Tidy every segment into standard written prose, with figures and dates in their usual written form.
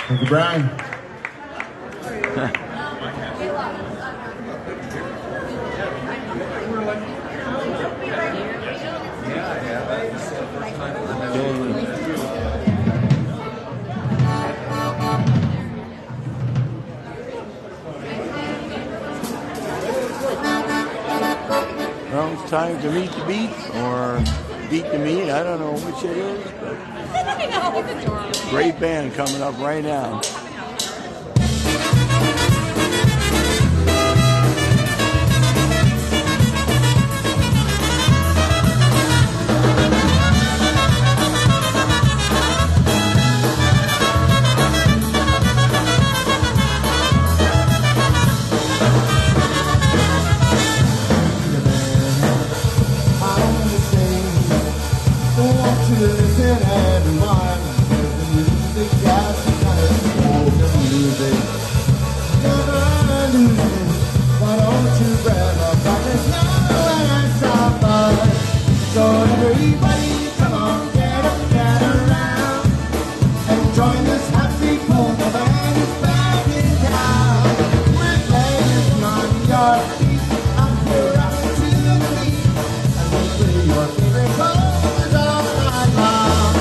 Thank you, Brian. Well, it's time to meet the beat or beat the meat. I don't know which it is, but great band coming up right now. Listen, everyone, the music has kind of cool, the music never loses. Why don't you grab a bucket now and stop by? So everybody, come on, get up, get around, and join this happy pool. The band is back in town. We're playing on your feet, up here up to the beat, and we play your favorite covers all night long.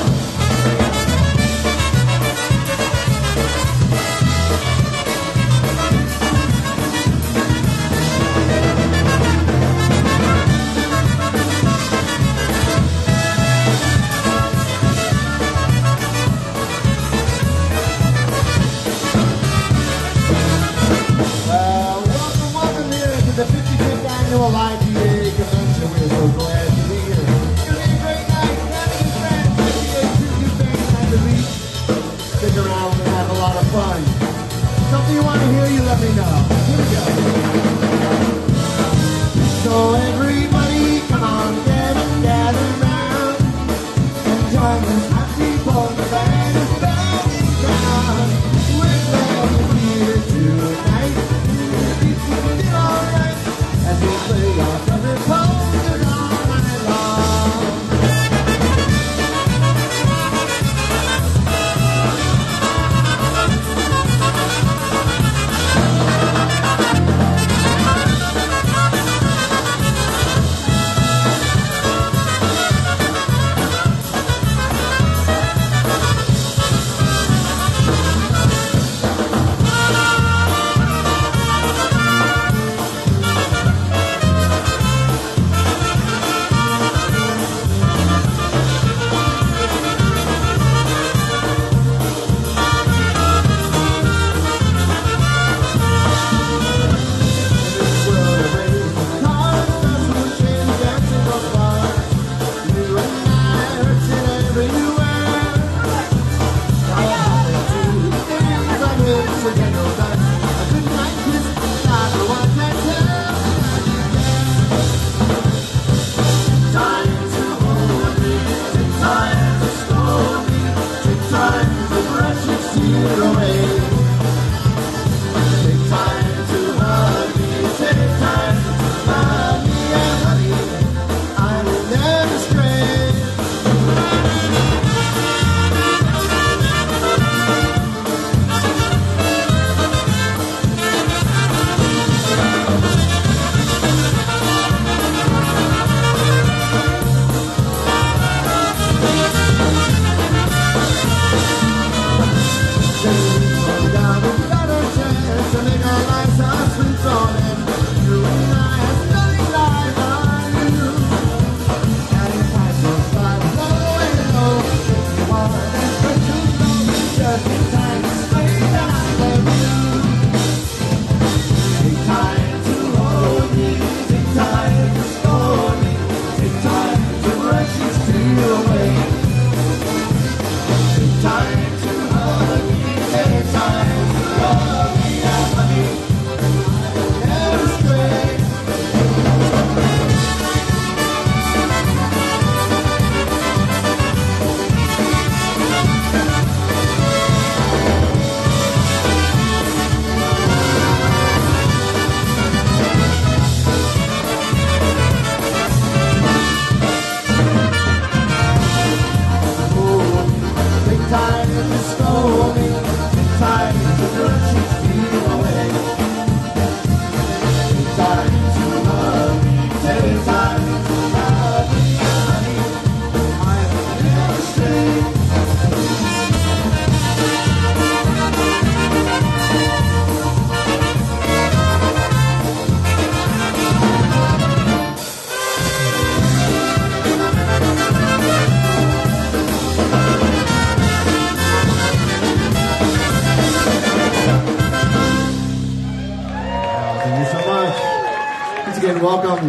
Well, welcome here to the 55th annual IPA convention. We're so glad to be here. It's gonna be a great night. Having a friend, IPA tribute band and the beat. Stick around and have a lot of fun. Something you want to hear, you let me know. Here we go. So everybody, come on, get up, gather round, and join this happy ball. The band is back in town. We're glad you're here tonight. Alright, as we play our favorite posters all night long.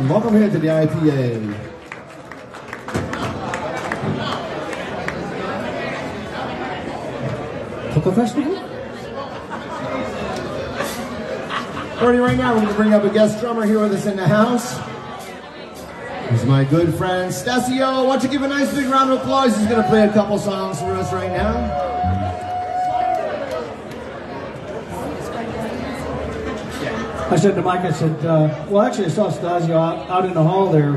drums. Welcome here to the IPA. Coca Festival? Alrighty, right now we're going to bring up a guest drummer here with us in the house. He's my good friend Stasio. Why don't you give a nice big round of applause? He's going to play a couple songs for us right now. I said to Mike, I said, well, actually, I saw Stasio out in the hall there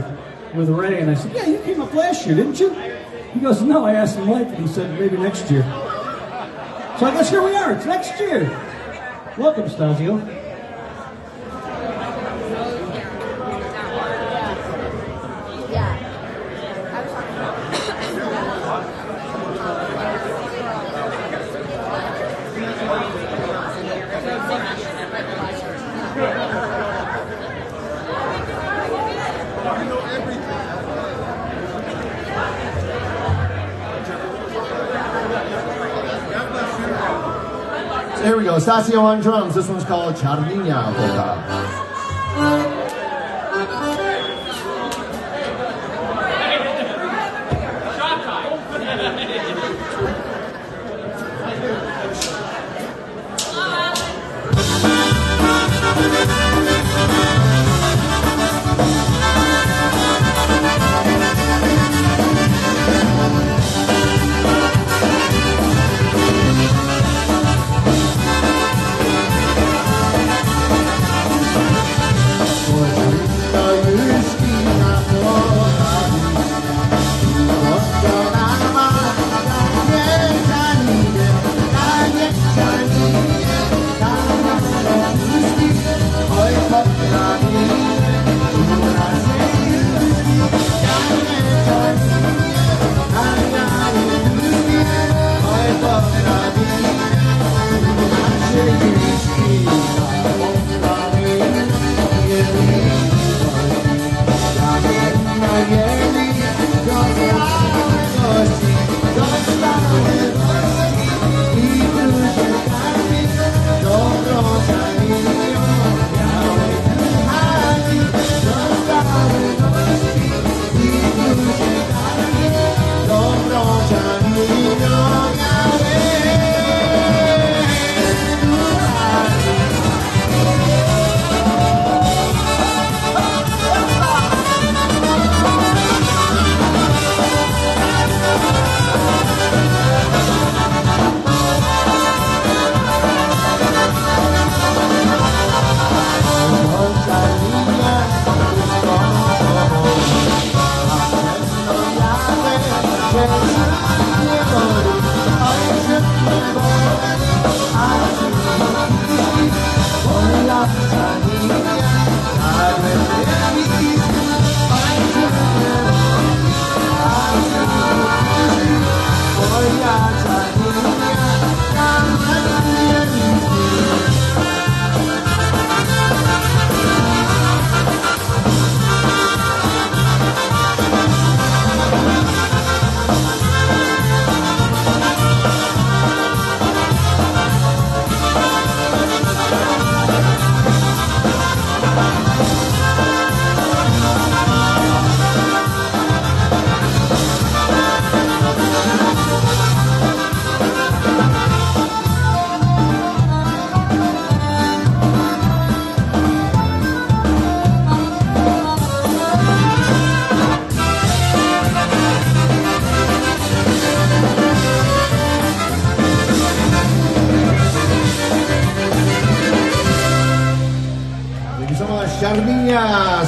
with Ray, and I said, yeah, you came up last year, didn't you? He goes, no, I asked him Mike, and he said, maybe next year. So I guess here we are, it's next year. Welcome, Stasio. So here we go, Stasio on drums. This one's called Charniña Polka.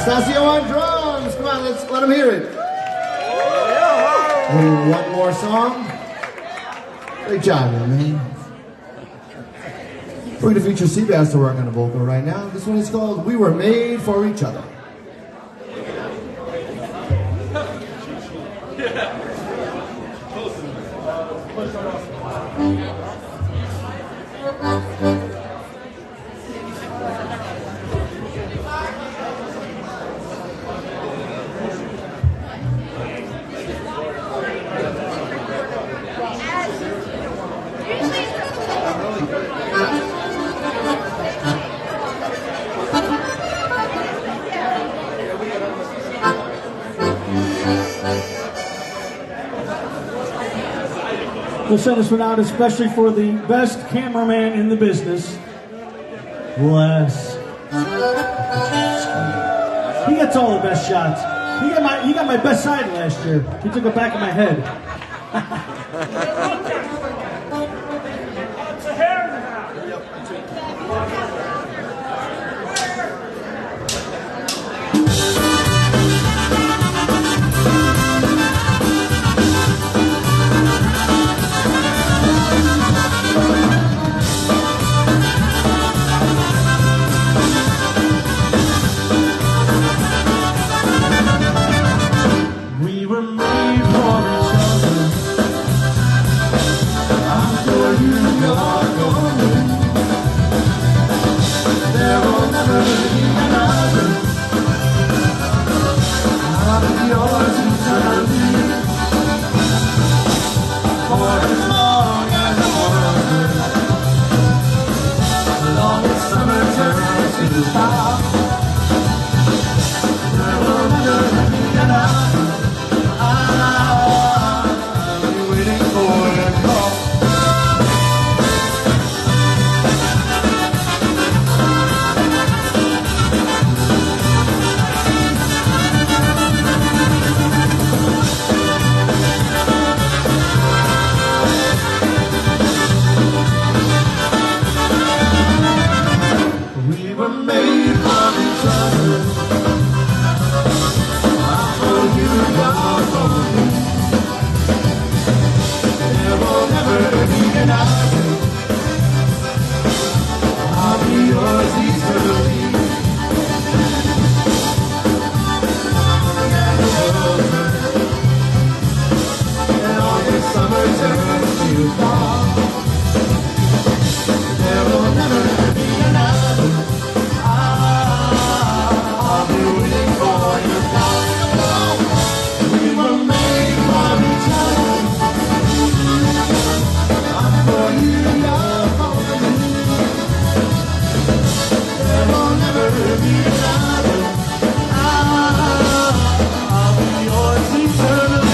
Stasio on drums. Come on, let's let him hear it. One more song. Great job, man. We're going to feature Seabass to work on the vocal right now. This one is called We Were Made for Each Other. We'll send this one out especially for the best cameraman in the business, Les. He gets all the best shots. He got my best side last year. He took it back of my head. It's a hair in the house. We were made for each other. I'm sure you are going. There will never be another. I'll be yours eternally. For as long as I'm wandering, as long as summer turns to fall, there will never be another. I'll be waiting for your call. We were made for each other. I'm for you, you're for me. There will never be another. I'll be yours eternally. And all the summer turns to fall. There will never be another. I'll be waiting for your call. We were made for each other. I'm for you, you're for me. There will never be another. I'll be yours eternally.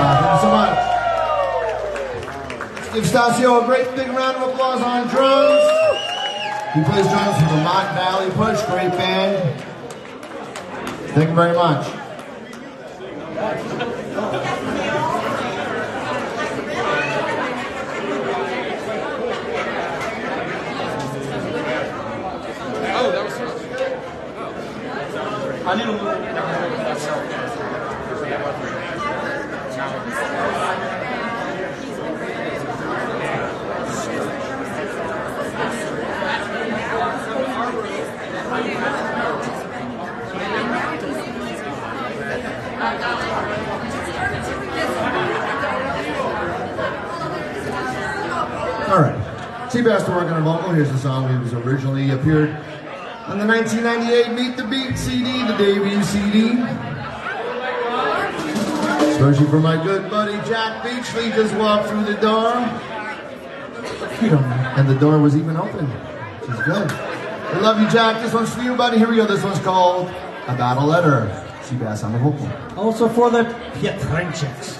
Thank you so much. Give Stasio a great big round of applause on drums. He plays drums for Vermont Valley Push, great band. Thank you very much. All right. Seabass to work on a vocal. Here's the song that was originally appeared on the 1998 Meet the Beat CD, the debut CD. Especially for my good buddy Jack Beachley, just walked through the door. And the door was even open, which is good. I love you, Jack. This one's for you, buddy. Here we go. This one's called About a Letter. Seabass on the vocal. Also for the Pietrancheks.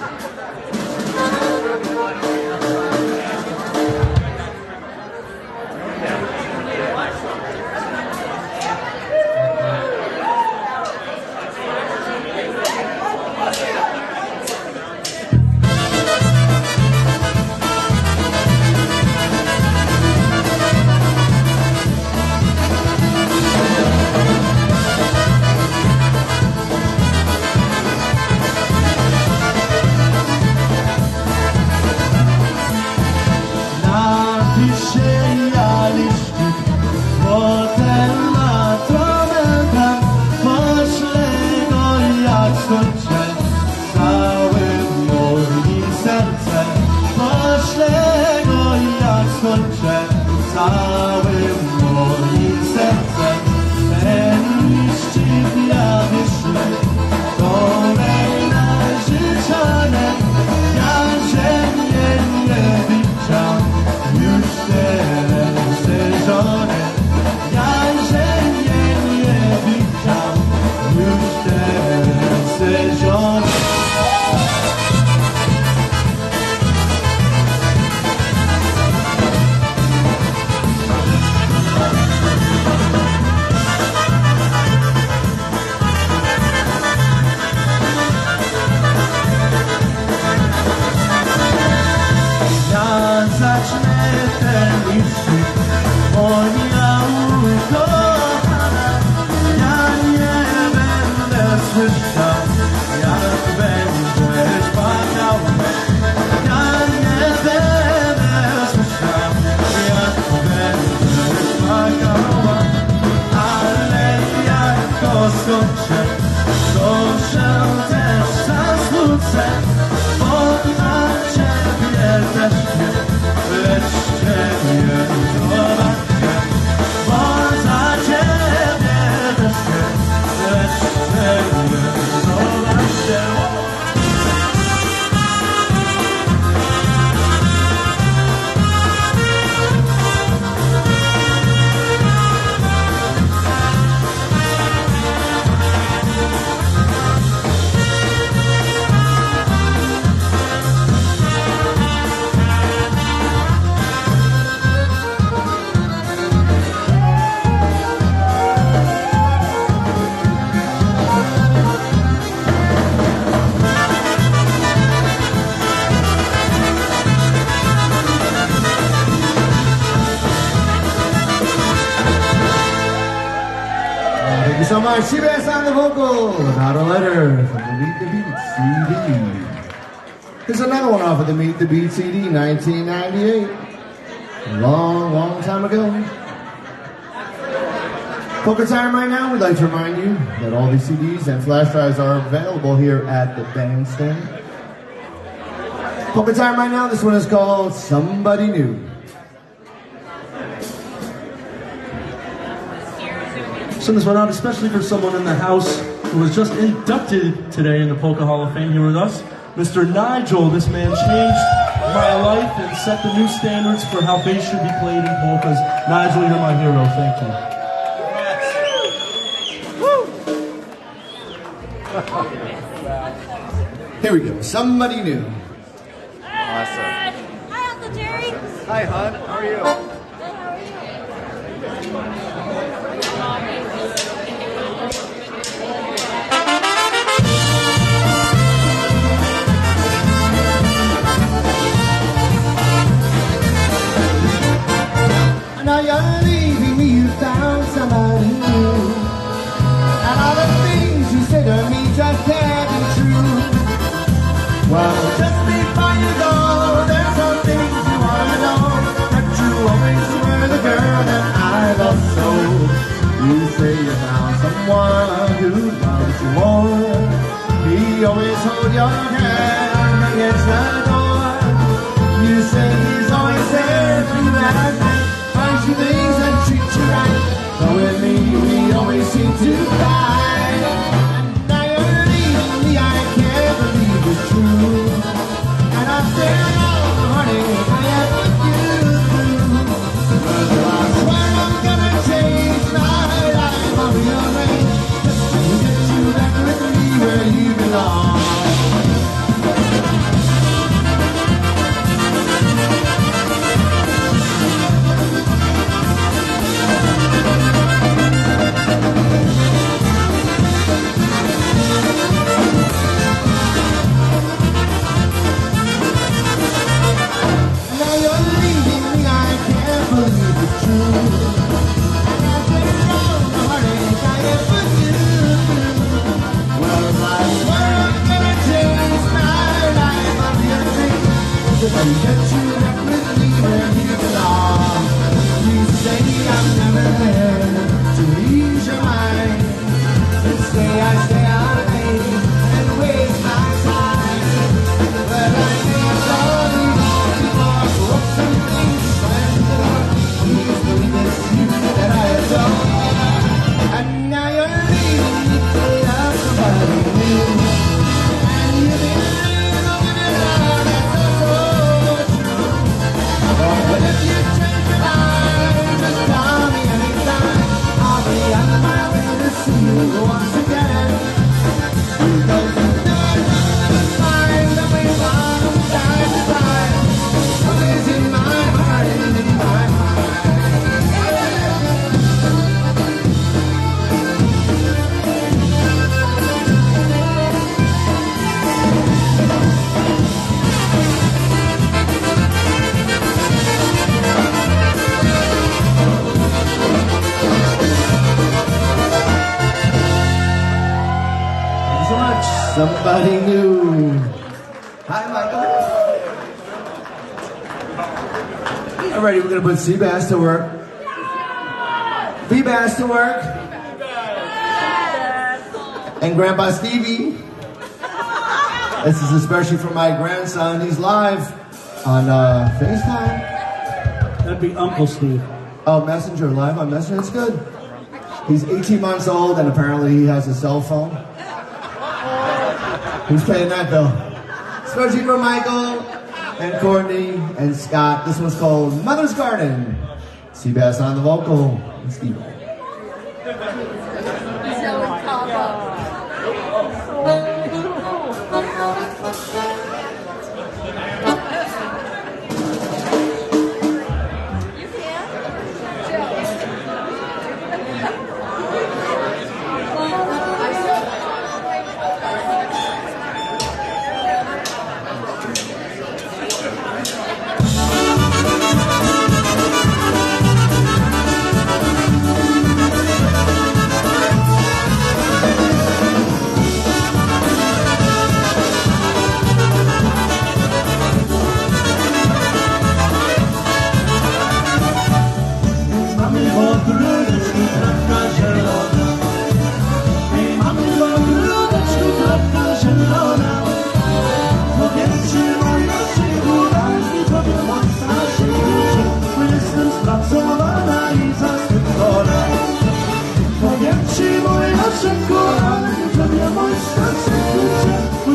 About słyszał, jak będziesz płakał. Ja nie będę słyszał, jak będziesz płakał. Ale jak to skończę, proszę też zasmucę, bo na ciebie też nie, lecz ciebie zobaczę. Bo za ciebie też nie, lecz ciebie zobaczę. Thank you so much. CBS on the vocal, Without a Letter from the Meet the Beat CD. Here's another one off of the Meet the Beat CD, 1998. A long, long time ago. Poker time right now, we'd like to remind you that all these CDs and flash drives are available here at the bandstand. Poker time right now, this one is called Somebody New. Send this one out especially for someone in the house who was just inducted today in the Polka Hall of Fame here with us. Mr. Nigel, this man changed my life and set the new standards for how bass should be played in polkas. Nigel, you're my hero. Thank you. Here we go, Somebody New. Hi, Uncle Jerry. Hi, hon, how are you? Good, how are you? Now you're leaving me, you found somebody new. And all the things you say to me just can't be true. Well, just before you go, there's some things you wanna know. That you always were the girl that I love so. You say you found someone who loves you more. He always hold your hand against the door. You say he's always there for you at night. Finds you things and treats you right. But with me, we always seem to fight. And now you're leaving me, I can't believe it's true. And I'm saying, oh, honey, I am with you through. But I swear I'm gonna change my life on your way. Just to get you back with me where you belong. Somebody new. Hi, Michael. Alrighty, we're gonna put Seabass to work. V-Bass to work. And Grandpa Stevie. This is especially for my grandson. He's live on FaceTime. That'd be Uncle Steve. Oh, Messenger, live on Messenger. That's good. He's 18 months old and apparently he has a cell phone. Who's paying that bill? Especially for Michael and Courtney and Scott. This one's called Mother's Garden. Seabass on the vocal. And Steve.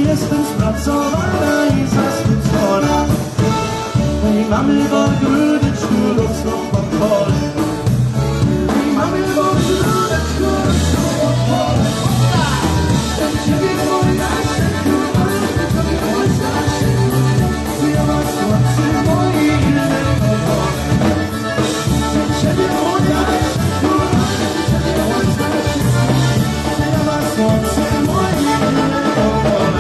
Jestem spracowana i zastycona. Mojej mamy w ogródeczku rosną podpory. Mojej mamy w ogródeczku rosną podpory. Dla ciebie moja synku, dla ciebie mój starszynku. Ja mam słońce moje inne podpory. Dla ciebie moja synku, dla ciebie mój starszynku. Ja mam słońce moje inne podpory.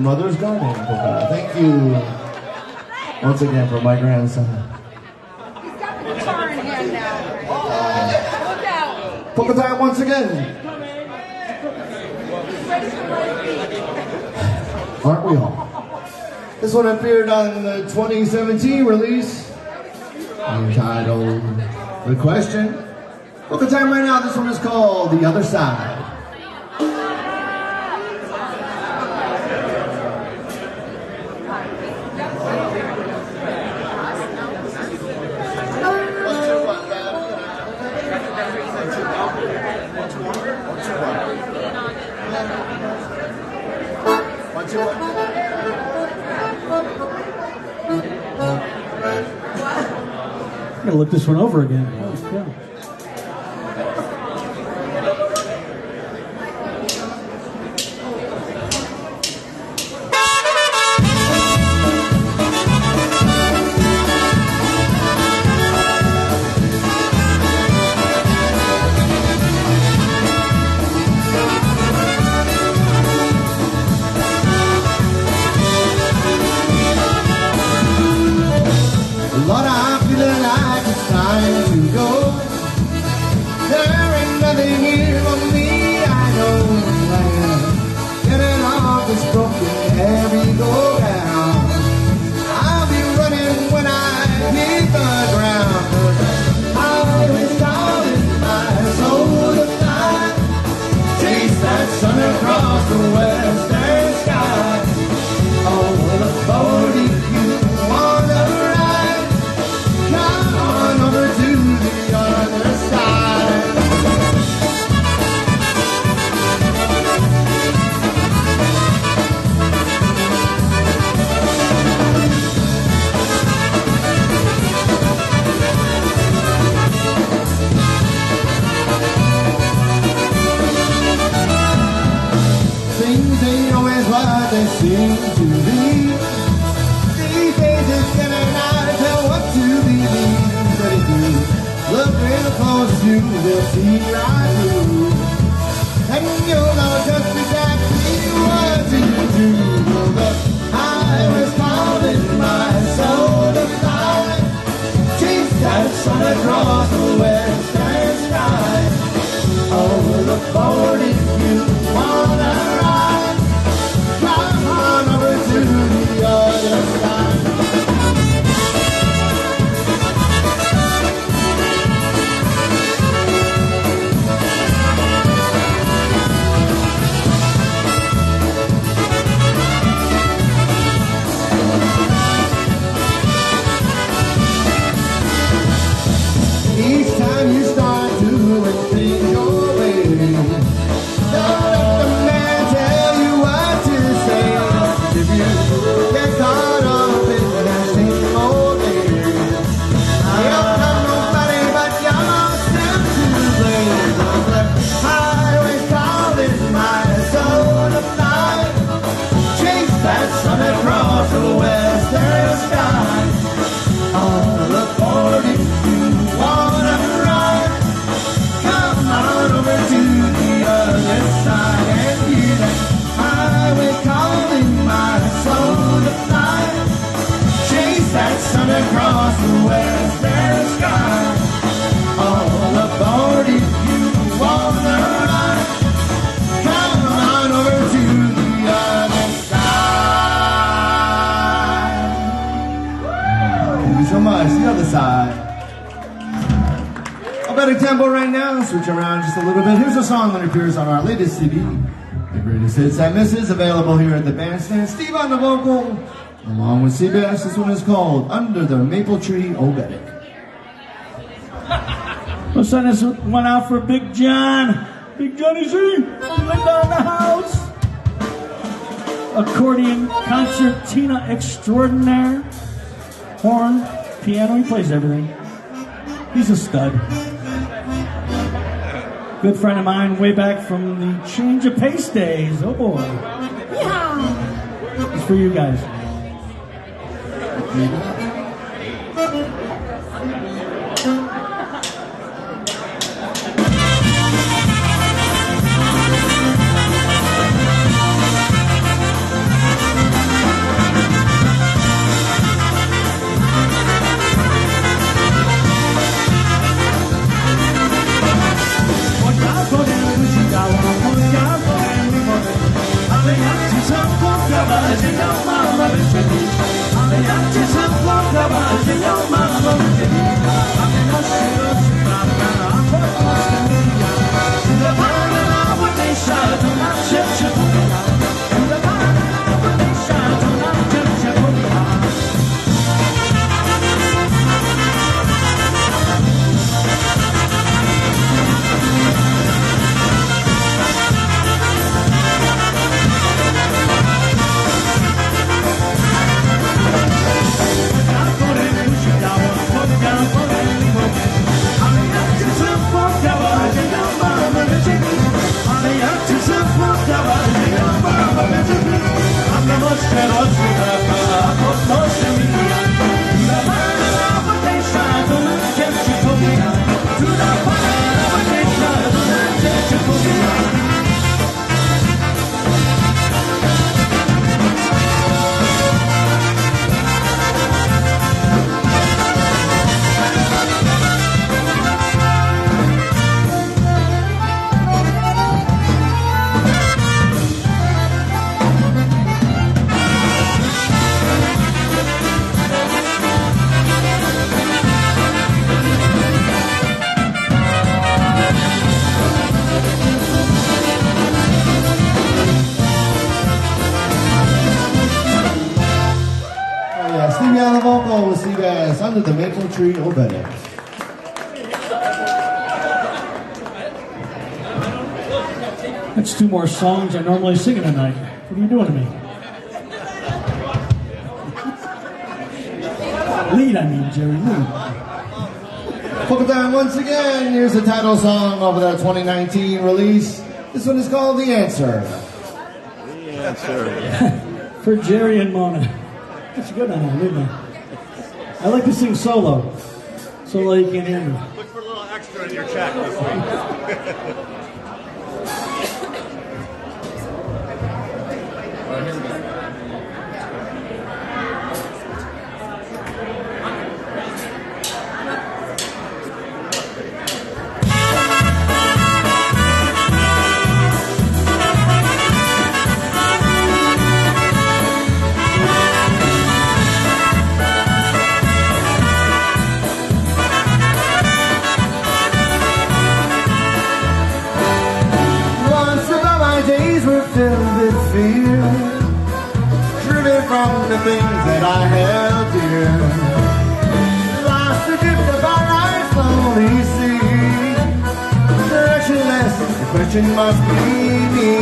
Mother's Garden. Thank you once again for my grandson. He's got the guitar in hand now. Look out. Polka time once again. He's ready for life beat. Aren't we all? This one appeared on the 2017 release entitled The Question. Polka time right now. This one is called The Other Side. I'm gonna look this one over again. Holy cow. anybody do. Look real close, you will see right through. And you'll know just exactly what to do. The highway's calling my soul to fly. Chase that sun across the western sky. Over the board if you wanna ride. Come on over to the other side. Each time you start doing things your way, don't let the man tell you what to say. If you get caught up in that same old game, you'll have nobody but yourself to blame. The highway's calling my soul to fly. Chase that sun across the western sky. On the board if you wanna ride. Come on over to the other side and hear that highway calling my soul to fly. Chase that sun across the western sky. On the board if you wanna ride. Come on over to the other side. Thank you so much. The other side. A better tempo right now. Switch around just a little bit. Here's a song that appears on our latest CD, The Greatest Hits and Misses, available here at the bandstand. Steve on the vocal, along with CBS. This one is called Under the Maple Tree Obetic. We'll send this one out for Big John. Big Johnny Z. Linda in the house. Accordion concertina extraordinaire. Horn, piano, he plays everything. He's a stud. Good friend of mine way back from the Change of Pace days. Oh boy. Yeah. It's for you guys. We'll see you guys under the maple tree obetic. That's two more songs I normally sing in a night. What are you doing to me? Lead, I mean, Jerry, lead. Polka time once again. Here's the title song of their 2019 release. This one is called The Answer. The Answer. For Jerry and Mona. That's good on that, isn't it? I like to sing solo. So like in here. Look for a little extra in your check this week. Once upon my days were filled with fear, driven from the things that I held dear. Lost the drift of our eyes slowly see, directionless, the question must be me.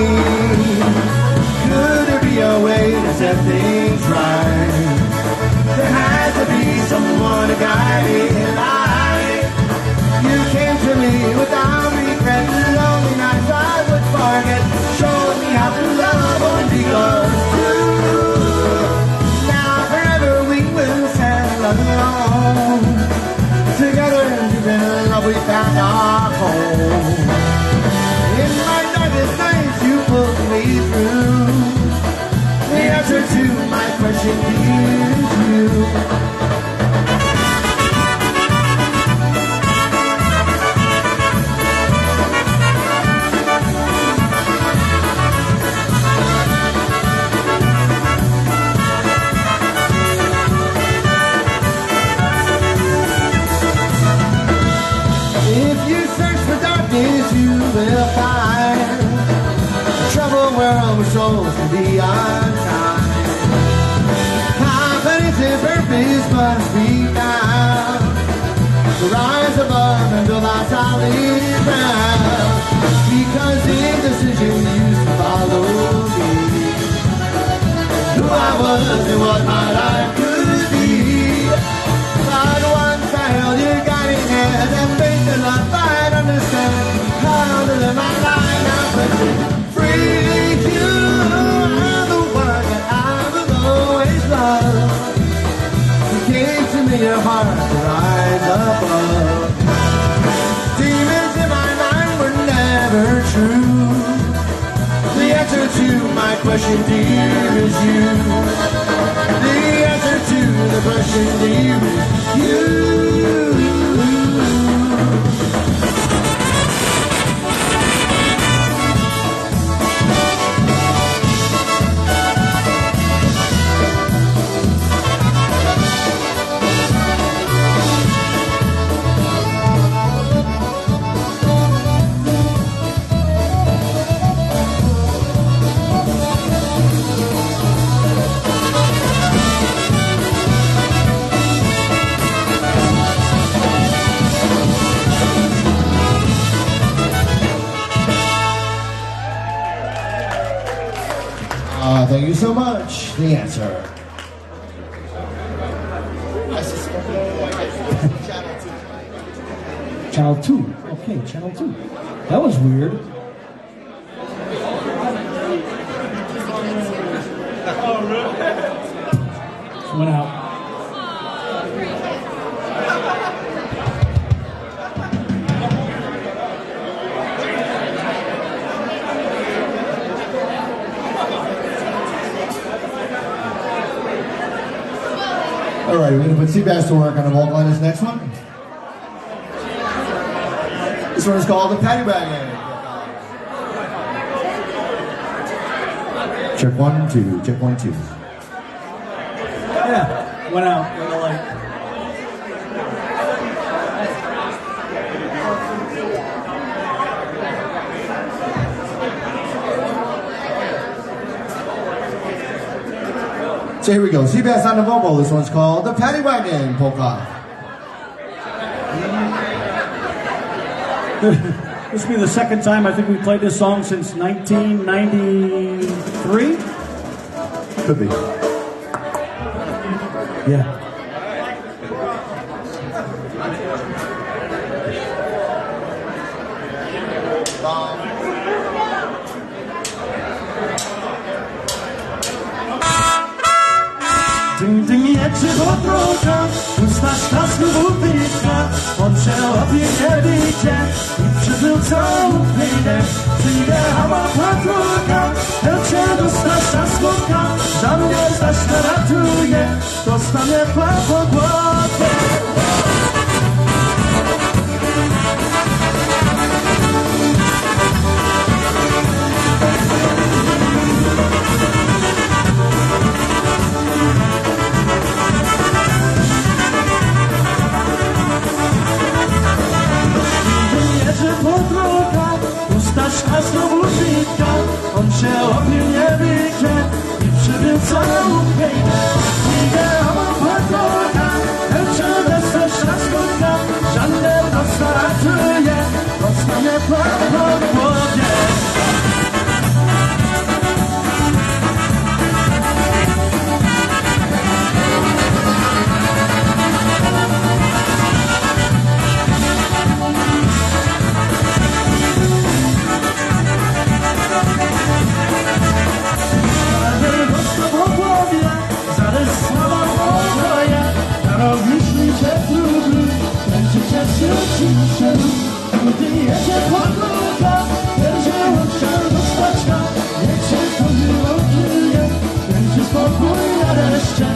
Could there be a way to set things right? There has to be someone to guide me in life. You came to me without regret, the lonely nights I would forget, showing me how to love and be close to. Now forever we will stand alone, together deep in love we found our home. In my darkest nights you pulled me through, the answer to my question is you. If you search for darkness, you will find a troubled world where souls can be unkind. Confidence and purpose must be found to rise above and build our solid ground. Because indecision used to follow me, who I was and what my life could be. But once I held your guiding hand and faith in love, I'd understand how to live my life. Now breaking free, you are the one that I will always love. You gave to me your heart to rise above. Demons in my mind were never true. The answer to my question, dear, is you. The answer to the question, dear, is you. Thank you so much. The answer. Channel 2. Okay, Channel 2. That was weird. Just went out. All right, we're going to put Seabass to work on the vocal on this next one. This one is called the Paddy Wagon. Check 1, 2, check 1, 2. Yeah, went out. Got a light. So here we go. Seabass on the vocal. This one's called the Paddy Wagon Polka. This will be the second time I think we played this song since 1993. Could be. Yeah. Ding ding jedzie po drogach, pusta szklasku butyka, zaufejdę. Przyjdę, a ma patruka, cię dostać na słodka, za mnie zaś naratuje, dostanie po głowie. A znowu życia, on się obił niebycie i przybył całą piękkę. Idę o patroka, chęcią dostać na skórka, żadne dostatuje, dostanie po głowie. Gdy jedzie podróża, będzie łączał do staczka. Niech się to wyłączyje, będzie spokój nareszcie.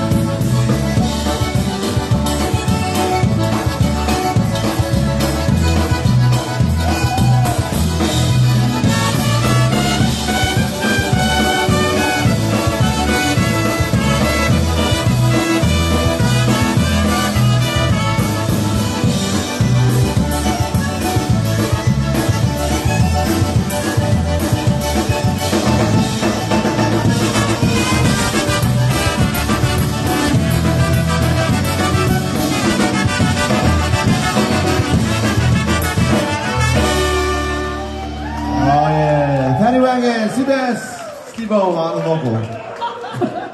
Steve-O on the vocal.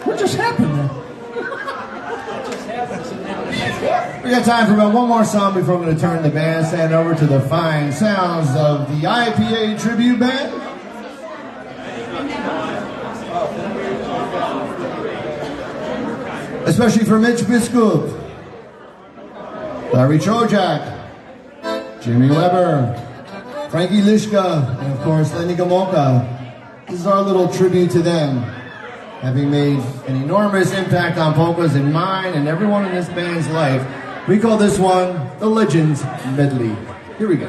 What just happened there? We got time for about one more song before we're going to turn the bandstand over to the fine sounds of the IPA tribute band. Especially for Mitch Biskup, Larry Chojak, Jimmy Weber, Frankie Lishka, and of course Lenny Gomolka. This is our little tribute to them, having made an enormous impact on polkas in mine and everyone in this band's life. We call this one the Legends Medley. Here we go.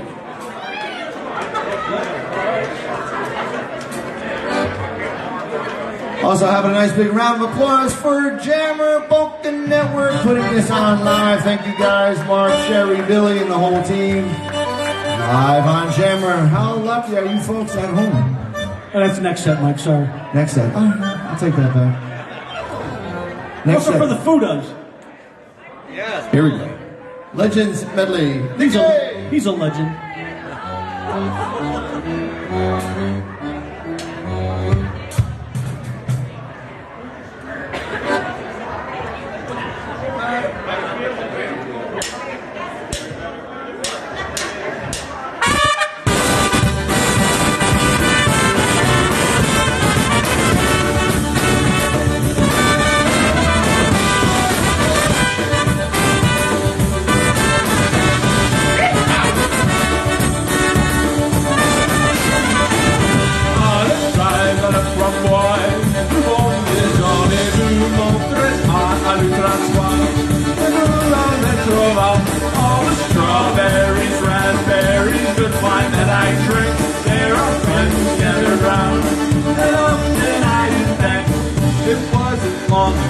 Also having a nice big round of applause for Jammer Polka Network putting this on live. Thank you guys, Mark, Sherry, Billy, and the whole team. Live on Jammer. How lucky are you folks at home? Oh, that's the next set, Mike, sorry. Next set. Oh, I'll take that back. Next Also set. for the Fudas. Yes. Here we go. Legends Medley. He's a legend.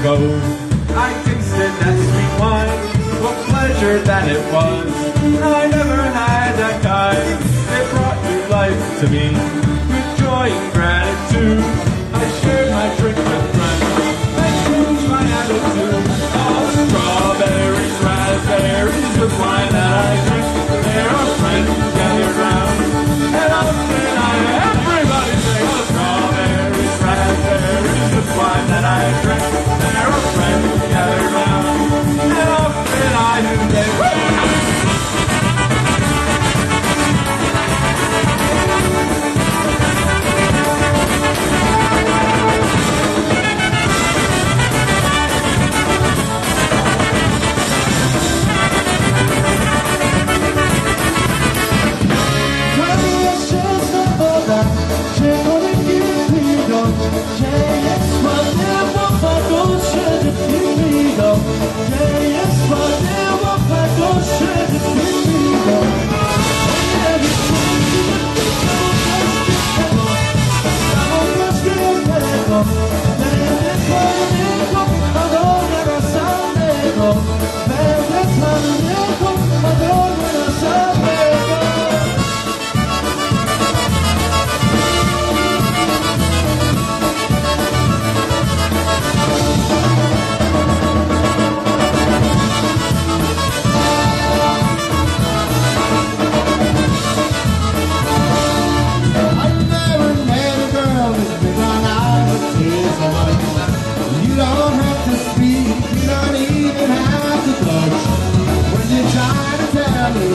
I tasted that sweet wine, what pleasure that it was. I never had that kind, it brought new life to me. With joy and gratitude, I shared my drink with friends. I changed my attitude. All the strawberries, raspberries, with wine that I drink. There are friends gathered round, and often everybody sings the strawberries, raspberries, with wine that I drink. There are friends gathered round, and often I do they wait.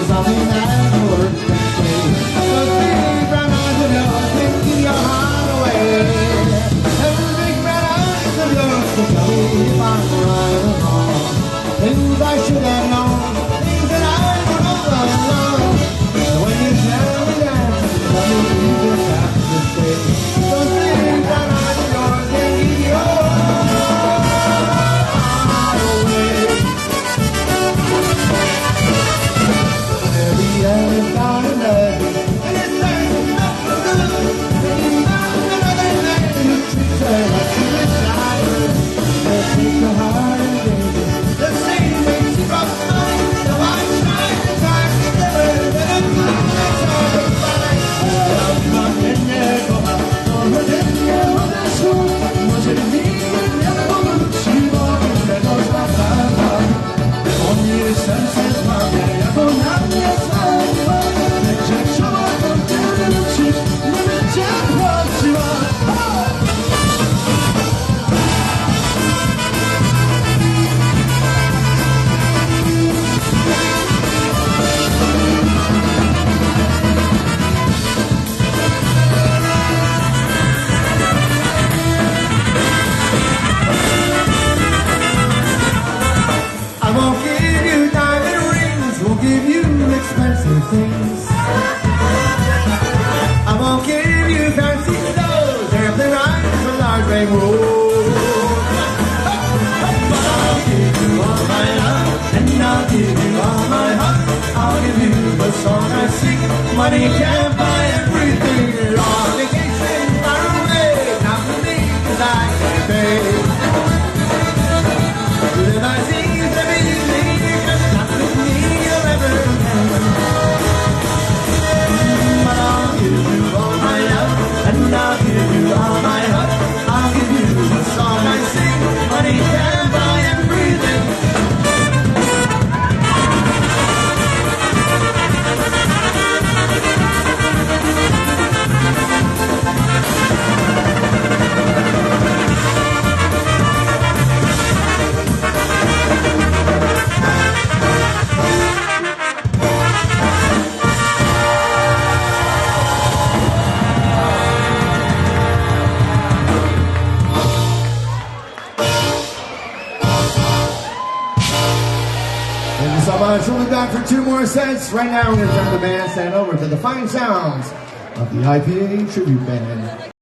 is something that works and stays. Those big brown eyes of yours can give your heart away. Those big brown eyes of yours can tell me if I'm right or wrong. Things I should have known, things that I don't know alone. So when you tell me that, tell me you just have to stay. Those big brown eyes of yours can give your heart away. Every year is down and dirty, and it's turning up for good. And you found another man who treats her like she was tired. They'll take your heart and break it. The same way she broke mine. So I tried to talk together, but I'm not hard to find. I'm not in there, go out. Over there, on that shore. Was it me? Never woman. She walked in there, goes like that. On your senses, my man. On your side, the church of our country, she's living just what she wants. I won't give you diamond rings, won't give you expensive things. I won't give you fancy clothes, or if they ride for large ring road. But I'll give you all my love, and I'll give you all my heart. I'll give you the song I sing. Money can't buy everything. On vacation, far away, not for me, 'cause I can't pay. Live I sing is every evening, 'cause not with me you'll ever know. But I'll give you all my love, and I'll give you all my heart. I'll give you the song I sing. Money can't buy everything. Thank you so much. We'll be back for 2 more sets. Right now, we're going to turn the bandstand over to the fine sounds of the IPA Tribute Band.